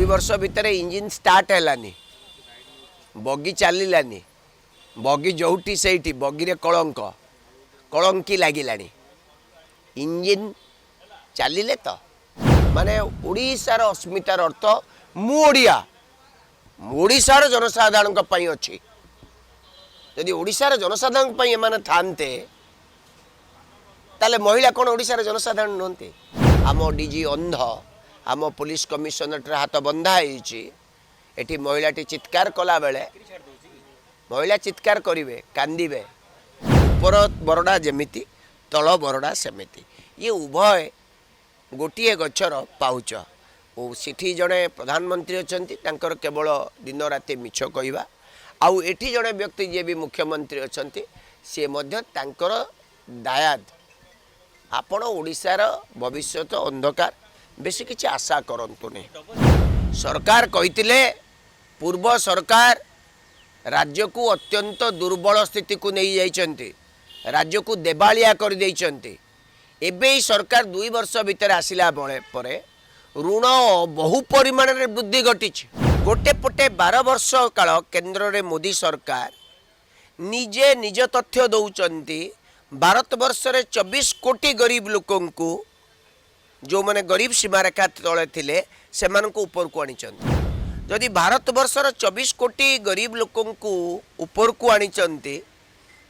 दुई वर्ष भितर इंजिन स्टार्ट हैलानी बगी चलिलानी बगी जोटी से बगी रे कलंक कलंकी लगिलानी इंजिन चलिले तो माने ओडिशार अस्मितार अर्थ मु ओडिया ओडिशार जनसाधारण अच्छी यदि ओडिशार जनसाधारण एमाने थांते ताले महिला कौन ओडिशार जनसाधारण नुहंती आम डीजी अंध आम पुलिस कमिशनरेट हाथ बंधा एठी महिलाटी चित्कार कला बेले महिला चित्कार करिवे कांदिबे ऊपर बरडा जेमिति तल बरडा सेमिति ये उभय गोटे गचर पाउच और सिठी जड़े प्रधानमंत्री अच्छी केवल दिन राति मिछ कहवा आउ एठी जड़े व्यक्ति जे भी मुख्यमंत्री अच्छी सी दायाद आपण ओडिशार भविष्यत अंधकार बेसी किसी आशा करंतुनी सरकार कहितिले पूर्व सरकार राज्य को अत्यंत दुर्बल स्थिति को नहीं जाइछंती राज्य को देवालिया कर देइछंती एबे सरकार 2 वर्ष भीतर आसिला परे ऋण बहु परिमाण रे वृद्धि घटी गोटे पटे 12 वर्ष काल केंद्र रे मोदी सरकार निजे निज तथ्य दौचंती भारत वर्ष रे 24 कोटी गरीब लोकों को जो माने गरीब सीमारेखा तले थिले सेमान को ऊपर को आनी जदि भारत वर्षर 24 कोटी गरीब लोकों को ऊपर को आनी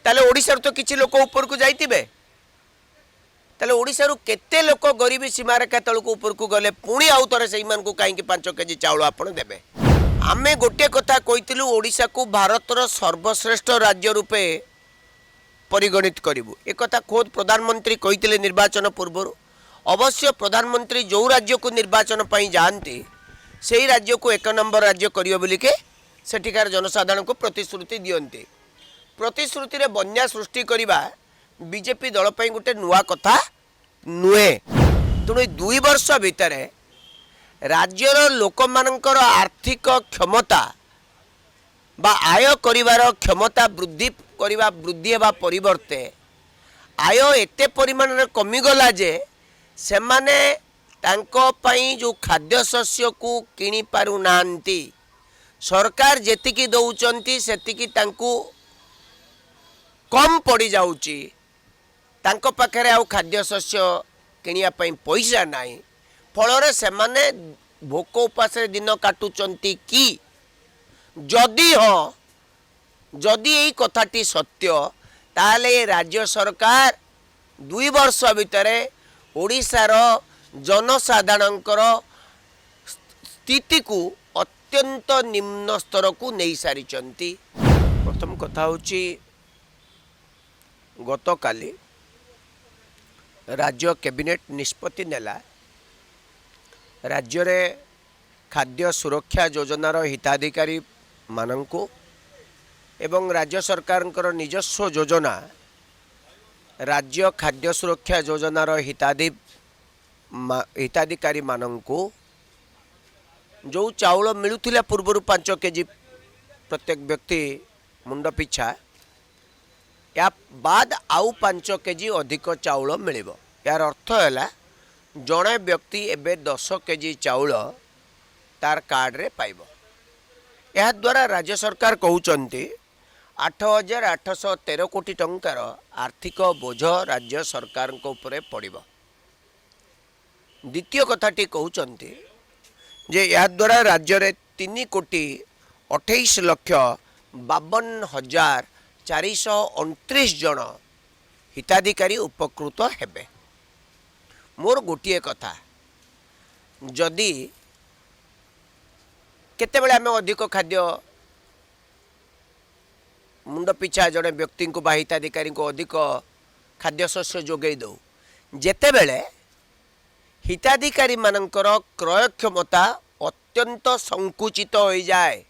ताले ओडिसा तो किछि लोक ऊपर को जाइतिबे ताले ओडिसा केते लोक गरीबी सीमारेखा तल को ऊपर को गले पुणी आउ थरे सेई मान को काहे 5 केजी चाउल आपण देबे आमे गोटे कथा कहितिलु ओडिसा को भारतर सर्वश्रेष्ठ राज्य रूपे परिगणित करिवु ए कथा खोद प्रधानमंत्री कहितिले निर्वाचन पूर्व अवश्य प्रधानमंत्री जो राज्य को निर्वाचन पई जानती से राज्य को 1 नंबर राज्य करियो बोली के सेठिकार जनसाधारण को प्रतिश्रुति दियंती प्रतिश्रुति रे बन्या सृष्टि करिबा बीजेपी दल पई गोटे नुआ कथा नुए तेणु 2 वर्ष भितर राज्यर लोक मानकर आर्थिक क्षमता बा आय करिवार क्षमता वृद्धि करिवा वृद्धि हेबा परिवर्ते आय एते परिमाण रे कमी गला जे सेमाने तांको पई जो खाद्य शस्य को किनी पारु नांती सरकार जेतिकी दउचंती सेतिकी तांको कम पड़ी जाउची तांको पाखरे आउ खाद्य शस्य किनिया पई पैसा नाही फलरे सेमाने भोक उपास दिन काटुचंती कि जदि हाँ जदि यही कथाटी सत्य ताले राज्य सरकार 2 वर्ष भितर ओडिशार जनसाधारणकर स्थिति को अत्यंत निम्न स्तर को नहीं सारी प्रथम कथा होची गतकाली राज्य कैबिनेट निष्पत्ति नेला राज्य रे खाद्य सुरक्षा योजनार हिताधिकारी मानंको एवं राज्य सरकार निजस्व योजना राज्य खाद्य सुरक्षा योजनार हिताधिकारी मानंको जो चाउल मिलुथिला पूर्व 5 केजी प्रत्येक व्यक्ति मुंड पिछा या बाद आउ 5 केजी अधिक चाउल मिलिबो यार अर्थ है जड़े व्यक्ति एबे 10 केजी चाउल तार कार्ड रे पाइबो यह द्वारा राज्य सरकार कहउचंती 8,813 कोटी टंकार आर्थिक बोझ राज्य सरकार को ऊपर पड़िबो द्वितीय कथाटी कहउचंती जे यह द्वारा राज्य रे 3 कोटी 28 लक्ष 52,429 जन हिताधिकारी उपकृत हेबे मोर गोटे कथा जदि केतेबेले आमे अधिक खाद्य मुंड पिछा जड़े व्यक्ति को बा हिताधिकारी को अधिक खाद्य शस्य जोगई दो जेतेबेले हिताधिकारी मानकर क्रय क्षमता अत्यंत संकुचित हो जाए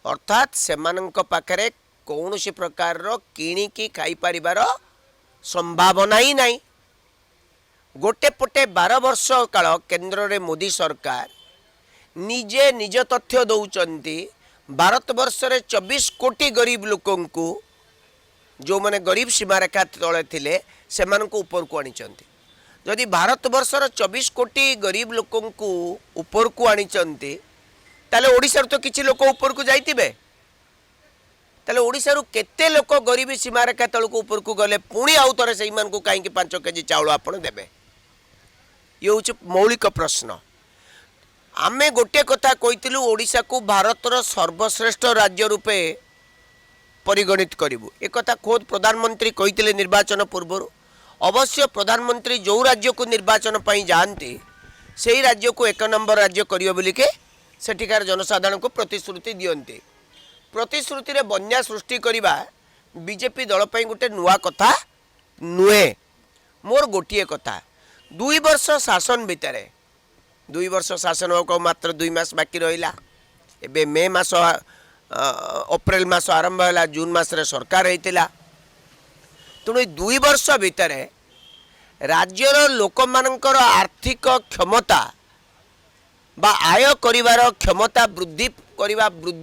अर्थात सेमानंक पाखरे कौनसी प्रकार किणिकी खाई परिबार संभावना ही नहीं गोटे पटे 12 वर्ष काल केंद्र रे मोदी सरकार निजे निज तथ्य दौचंती भारत वर्ष रे 24 कोटी गरीब लोकों को जो माने गरीब सीमारेखा तले थिले सेमान को ऊपर को आनी जदि भारत वर्षर 24 कोटी गरीब लोकों को ऊपर को आनी ताले ओडिशार तो किसी लोक ऊपर को जाइतिबे ताले ओडिशार केते लोक गरीबी सीमा रेखा तलक ऊपर को गले पुणी आउ थे से कहीं 5 केजी चाउल आपण देबे ये हूँ मौलिक प्रश्न। आमे गोटे कथा कहीलु ओडिशा को भारतर सर्वश्रेष्ठ राज्य रूपे परिगणित करूँ एक कथा खोद प्रधानमंत्री कही निर्वाचन पूर्व। अवश्य प्रधानमंत्री जो राज्य को निर्वाचन पर जाती से ही राज्य को 1 नंबर राज्य करियो बोलिके सेठिकार जनसाधारण को प्रतिश्रुति दियंती। प्रतिश्रुति रे बन्या सृष्टि करिबा बीजेपी दल पई गोटे नुआ कथा नुए। मोर गोटिए कथा 2 वर्ष शासन भितरे 2 वर्ष शासन को मात्र 2 मास बाकी रहिला। एबे मे मास अप्रैल मास आरंभ होला, जून मास रे सरकार हेतिला। तेणु 2 वर्ष भितर राज्यर लोक मानकर आर्थिक क्षमता बा आय करिवार क्षमता वृद्धि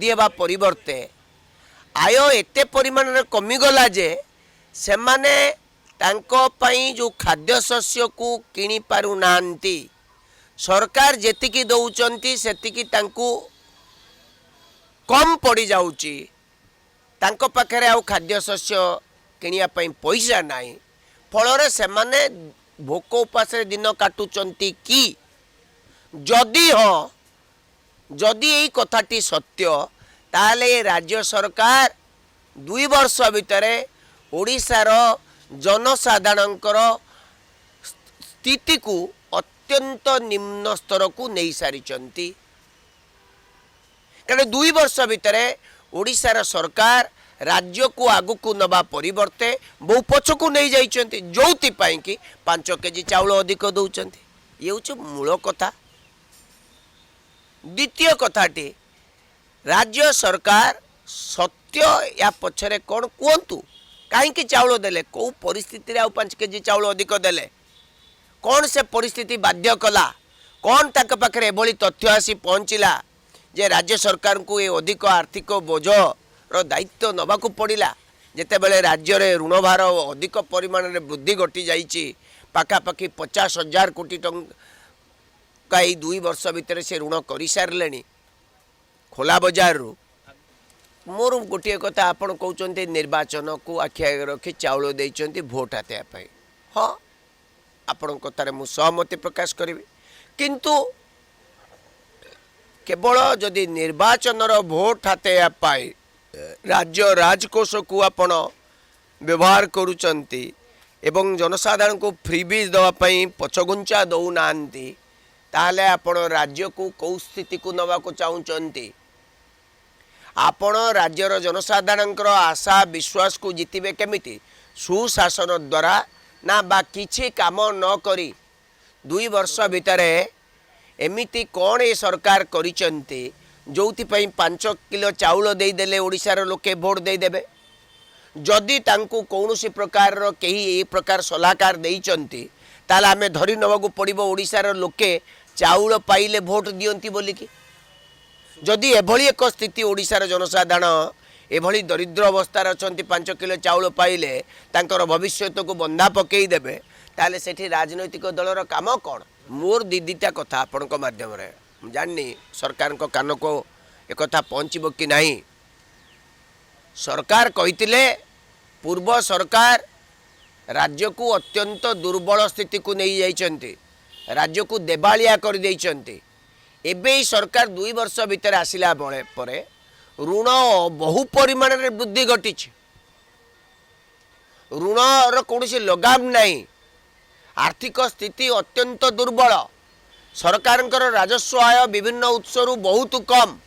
हेबा परिवर्ते आय एते परिमाण रे कमी गला जे सेमाने तांको पई जो खाद्य शस्य को किनी पारु नांती। सरकार जेतिकी दउचंती सेतिकी तांको कम पड़ी जाउची। तांको पाखरे आउ खाद्य शस्य किनिया पई पैसा नाही। फलरे सेमाने भोक उपास दिन काटुचंती कि जदि हाँ जदि यही कथाटी सत्य ताले राज्य सरकार 2 वर्ष भितर ओडिशार जनसाधारणकर स्थिति को अत्यंत निम्न स्तर को नहीं सारिचंती। कारण 2 वर्ष भितर ओडिशार सरकार राज्य को आगु को नबा परिवर्ते बहु पछ को नहीं जाइचंती जोति पाई कि 5 केजी चाउल अधिक दउचंती। ये हूँ मूल कथा। द्वितीय कथाटी राज्य सरकार सत्य या पछरे कौन कहतु कहीं चाउल देले कौ परिस्थिति रे 5 केजी चाउल अधिक देले कौन से परिस्थिति बाध्य कला कौन तक पाखे एभली तथ्य आसी पहुँचला जे राज्य सरकार को ये अधिक आर्थिक बोझ रो दायित्व नबाकू पड़ा जितेबले राज्य रे ऋण भार अधिक परिमाण रे वृद्धि घटी जाइए पाखापाखि 50,000 कोटी टंका 2 वर्ष भितर से ऋण कर सारे खोला बजार रू। मोर गोटे कथा आपण कहते निर्वाचन को आखि आगे रखी चाउल देइचंती भोट हातेबा हाँ आपण कथार मु सहमति प्रकाश करी किंतु केवल जदि निर्वाचन भोट हातेबा राज्य राजकोष को आपण व्यवहार करुचंती एवं जनसाधारण को फ्रीबीज दवाई पछगुंचा दौना ताहले आपण राज्य को कौ स्थिति को नवा को चाहते आपण राज्यर जनसाधारण आशा विश्वास को जितबे केमिति सुशासन द्वारा ना बा किछि काम न करी 2 वर्ष भितर एमिति कौन ये सरकार करिचंती जोथि 5 किलो चाउल देदेले ओडिशार लोके भोट देदेबे। जदि तांको कौनसी प्रकार कहीं ये प्रकार सलाहकार देइचंती ताले आमे धरी नबाकू पड़िबो ओडिशार लोके चाउल पाइले भोट दियंती बोलिकी। जदि एभली एक स्थिति ओडिशार जनसाधारण एभली दरिद्र अवस्था अछंती 5 किलो चाउल पाइले तांकर भविष्य को बंधा पकई देबे ताले सेठी राजनैतिक दलर काम कौन। मोर दीदीटा कथा आपनक माध्यम रे जाननी सरकार को कान को एक कथा पहुँचब कि नहीं। सरकार कहितिले पूर्व सरकार राज्य को अत्यंत दुर्बल स्थिति को नहीं जाइछंती राज्य को देवालिया कर देइछंती। एबे ही सरकार 2 वर्ष भितर आसिला परे ऋण बहु परिमाण रे वृद्धि घटी ऋण कौन लगाम नहीं आर्थिक स्थिति अत्यंत दुर्बल सरकार राजस्व आय विभिन्न उत्सरू बहुत कम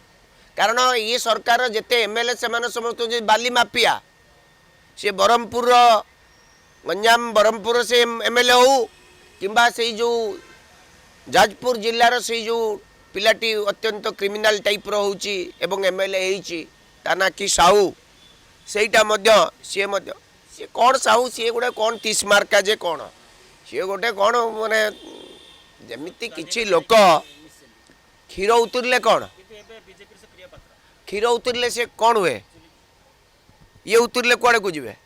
कारण ये सरकार जेते एमएलए से समस्त बाली माफिया सी बरहमपुर गंजाम बरहमपुर से एमएलए हो किंबा से जो जाजपुर जिलार से जो पिलाटी अत्यंत क्रिमिनाल टाइप रोची एवं एमएलए होती ताना कि साहू सेटा सी कौन साहू सी गोटे कौन 30 मार्का जे कौन सी गोटे कौन माने जमिति किछि लोक क्षीर उतरले कौन क्षीर उतरले से कौन हुए ये उतरले कुआड़े को जीवे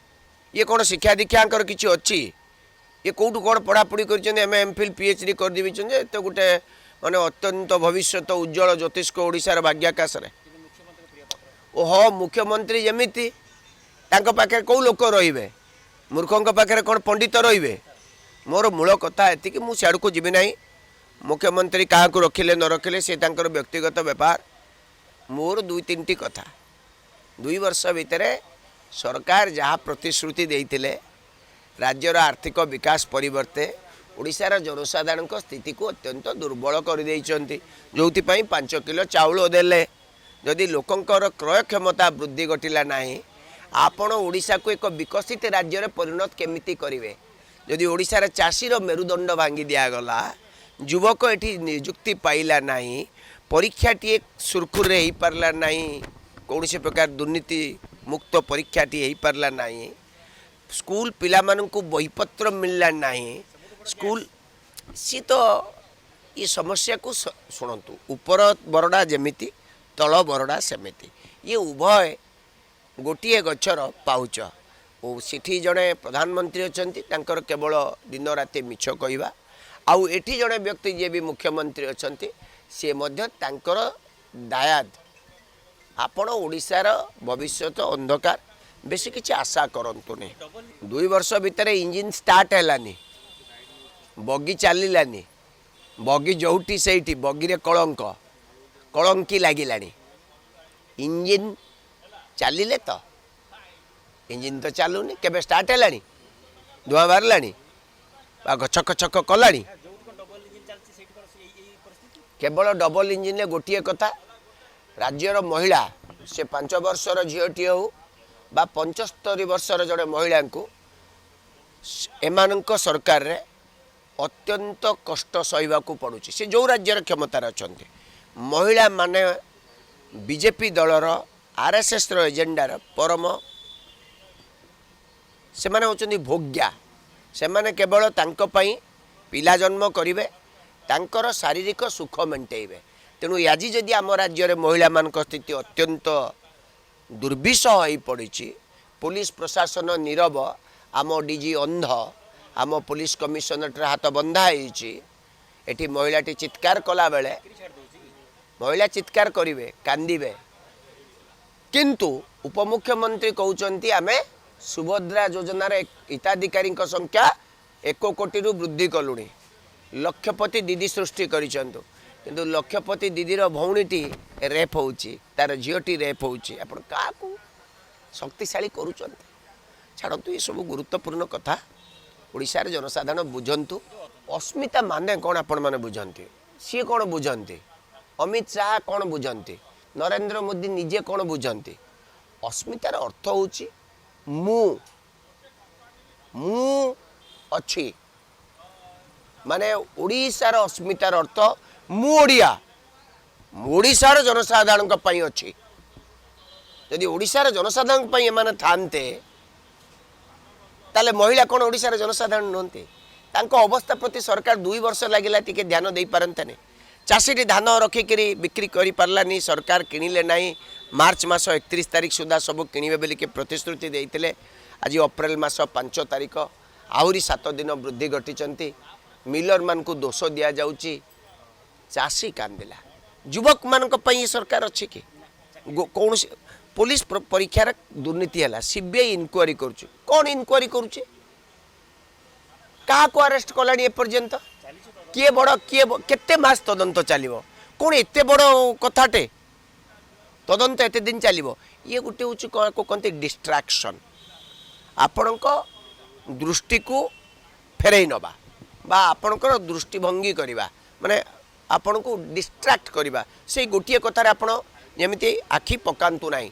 ये कौन शिक्षा दीक्षाकर किसी अच्छी ये कौटू कौन पढ़ापढ़ी कर एमफिल पीएचडी कर तो गोटे माने अत्यंत भविष्यत उज्जवल ज्योतिष को ओडिशार भाग्याकाश रे ओह मुख्यमंत्री जमिति तांको पाखे कौ लोक रहिबे मूर्खों पाखे कौन पंडित रहिबे मोर मूल कथा एति कि मु सियाड़ को जीवी नहीं मुख्यमंत्री क्या रखिले न रखिले से तांकर व्यक्तिगत व्यापार मोर दुई तीन टी कथा 2 वर्ष भितर सरकार जहाँ प्रतिश्रुति देइथिले राज्यर आर्थिक विकास परिवर्ते ओडिशार जनसाधारण स्थिति को अत्यंत दुर्बल कर देइचंती जोथि पई 5 किलो चाउल देले जदि लोकंकर क्रय क्षमता वृद्धि घटिला नाही आपण ओडिशा को एक विकसित राज्य रे परिणत केमिति करिवे जदि ओडिशार चाषीर मेरुदंड भांगी दियागला युवक एठी नियुक्ति पाइला नाही परीक्षाटी सुरखुर हो पारला नहीं कौन से प्रकार दुर्नीति मुक्त परीक्षाटी हो पारला नहीं स्कूल पिला माननकु बहीपत्र मिलला नहीं स्कूल सी तो ये समस्या को शुणु ऊपर बरडा जमिति तल बरडा सेमिति ये उभय गोटे गचर पाउच और सिठी जड़े प्रधानमंत्री अच्छी तांकर केवल दिन राति मिछ कहवा आउ एठी जड़े व्यक्ति जे भी मुख्यमंत्री अच्छी सी तांकर दायाद आपण ओडिशार भविष्यत अंधकार बेसी किसी आशा करंतुनी 2 वर्ष भितर इंजिन स्टार्ट हैलानी बगी चलिलानी बगी जोटी सेठी बगी रे कलंक कलंकी लागिलानी इंजिन चलिले तो इंजिन तो चलुनी केबे स्टार्ट हैलानी धुआं बाहरलानी छक छक कलानी केवल डबल इंजिन गोटे कथा राज्यर महिला से 5 वर्षर झीटी हो बा 75 वर्षर जड़े महिला को एमानक सरकार रे अत्यंत कष्ट सहिबा को पड़ुछि से जो राज्यर क्षमतार अच्छा महिला माने बीजेपी दलर आरएसएस रो एजेंडार परम से माने होचंदी भोग्या से माने केवल तांको पई पिला जन्म करिवे तांकर शारीरिक सुख मेन्टेबे तेणु आज जदि आम राज्य महिला मान स्थिति अत्यंत दुर्विषह हो पड़ी पुलिस प्रशासन नीरव आम डीजी अंध आम पुलिस कमिशनरेट हाथ बंधा होती महिलाटी चित्कार कला बेले महिला चित्कार करेंगे कांदे किंतु उपमुख्यमंत्री कहते आमे सुभद्रा योजनार हिताधिकारी संख्या 1 कोटी वृद्धि कलुणी लक्षपति दीदी सृष्टि करिसंतु किंतु लक्षपति दीदीर भौणीटी रेप होउची तार झीटी रेप होउची आपण काकू शक्तिशाली करूचंती छाड़तु ये सब गुरुत्वपूर्ण कथा ओडिशार जनसाधारण बुझंतु अस्मिता माने कौन आपण माने बुझंती सी कौन बुझंती अमित शाह कौन बुझंती नरेंद्र मोदी निजे कौन बुझंती अस्मितार अर्थ होउची मु अच्छी माने ओडिशार अस्मितार अर्थ मु ओडिया ओडिशार जनसाधारण पई अच्छी यदि ओडिशार जनसाधारण पई एमाने थानते ताले महिला कौन ओडिशार जनसाधारण नहते तांको अवस्था प्रति सरकार 2 वर्ष लागिला टिके ध्यान दे पारंतने चाषीटी धान रखिकी बिक्री करि पारलानी सरकार किणिले नाही मार्च मास 31 तारिख सुधा सब किणिबे बोली के प्रतिश्रुति देइतिले आज अप्रैल मास 5 तारिख आहुरी 7 दिन वृद्धि घटिचंती मिलर मान को दोष दिया जाउची चाषी कांदिला युवक मान सरकार अच्छी कि कौन पुलिस परीक्षार दुर्नीति है सीबीआई इनक्वारी करुचे कौन इनक्वारी करुचे क्या अरेस्ट कलानी एपर्यंत किए बड़ किए केते मास तदंत चलो कौन एते बड़ कथाटे तदंत एते दिन चलो ये गोटे हूँ कहते डिस्ट्राक्शन आपण दृष्टि को फेरई नवा बा आपणकर दृष्टिभंगी करवा माने आपण को डिस्ट्राक्ट करवा से गोटे कथार आपण जमिति आखि पकांतु नाही